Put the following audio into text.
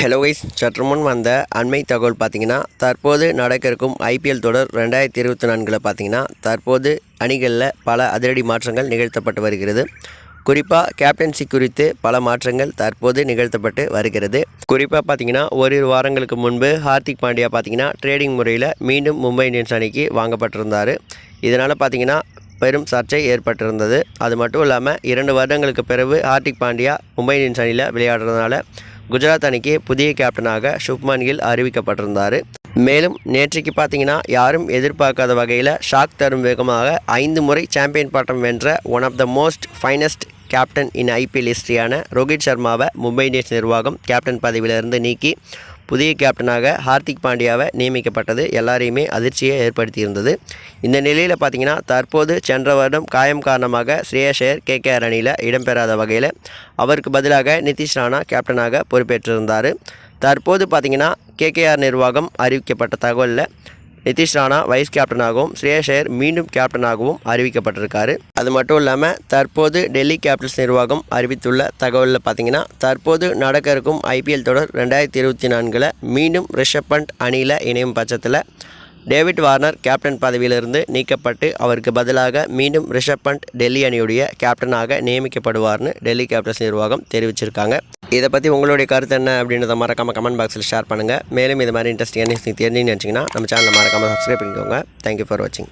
Hello guys, சற்று முன் வந்த அண்மை தகவல் பார்த்தீங்கன்னா, தற்போது நடக்க இருக்கும் ஐபிஎல் தொடர் 2024 பார்த்தீங்கன்னா, தற்போது அணிகளில் பல அதிரடி மாற்றங்கள் நிகழ்த்தப்பட்டு வருகிறது. குறிப்பாக கேப்டன்சி குறித்து பல மாற்றங்கள் தற்போது நிகழ்த்தப்பட்டு வருகிறது. குறிப்பாக பார்த்தீங்கன்னா, ஓரிரு வாரங்களுக்கு முன்பு ஹார்திக் பாண்டியா பார்த்தீங்கன்னா ட்ரேடிங் முறையில் மீண்டும் மும்பை இந்தியன்ஸ் அணிக்கு வாங்கப்பட்டிருந்தார். இதனால் பார்த்தீங்கன்னா பெரும் சர்ச்சை ஏற்பட்டிருந்தது. அது மட்டும் இல்லாமல் 2 வருடங்களுக்கு பிறகு ஹார்திக் பாண்டியா மும்பை இந்தியன்ஸ் அணியில் விளையாடுறதுனால குஜராத் அணிக்கு புதிய கேப்டனாக சுப்மன் கில் அறிவிக்கப்பட்டிருந்தார். மேலும் நேற்றைக்கு பார்த்தீங்கன்னா யாரும் எதிர்பார்க்காத வகையில் ஷாக் தரும் வேகமாக 5 முறை சாம்பியன் பட்டம் வென்ற one of the most finest captain in IPL ஹிஸ்ட்ரியான ரோஹித் சர்மாவை மும்பை இந்தியன்ஸ் நிர்வாகம் கேப்டன் பதவியிலிருந்து நீக்கி புதிய கேப்டனாக ஹார்திக் பாண்டியாவை நியமிக்கப்பட்டது எல்லாரையுமே அதிர்ச்சியை ஏற்படுத்தியிருந்தது. இந்த நிலையில் பார்த்தீங்கன்னா தற்போது சென்ற வருடம் காயம் காரணமாக ஸ்ரேயஸ் ஐயர் கேகேஆர் அணியில் இடம்பெறாத வகையில் அவருக்கு பதிலாக நிதிஷ் ராணா கேப்டனாக பொறுப்பேற்றிருந்தார். தற்போது பார்த்தீங்கன்னா கேகேஆர் நிர்வாகம் அறிவிக்கப்பட்ட தகவலில் நிதிஷ் ராணா வைஸ் கேப்டனாகவும் ஸ்ரேயஸ் ஐயர் மீண்டும் கேப்டனாகவும் அறிவிக்கப்பட்டிருக்காரு. அது மட்டும் இல்லாமல் தற்போது டெல்லி கேபிட்டல்ஸ் நிர்வாகம் அறிவித்துள்ள தகவலில் பார்த்தீங்கன்னா தற்போது நடக்க இருக்கும் ஐபிஎல் தொடர் 2024 மீண்டும் ரிஷப் பண்ட் அணியில் இணையும் பட்சத்தில் டேவிட் வார்னர் கேப்டன் பதவியிலிருந்து நீக்கப்பட்டு அவருக்கு பதிலாக மீண்டும் ரிஷப் பண்ட் டெல்லி அணியுடைய கேப்டனாக நியமிக்கப்படுவார்னு டெல்லி கேபிட்டல்ஸ் நிர்வாகம் தெரிவிச்சிருக்காங்க. இதை பற்றி உங்களுடைய கருத்து என்ன அப்படின்றத மறக்காமல் கமெண்ட் பாக்ஸில் ஷேர் பண்ணுங்கள். மேலும் இது மாதிரி இன்ட்ரெஸ்டிங்காக நியூஸ் தெரிஞ்சுன்னு நினச்சிங்கன்னா நம்ம சேனலை மறக்காமல் சப்ஸ்கிரைப் பண்ணிக்கோங்க. தேங்க்யூ ஃபார் வாட்சிங்.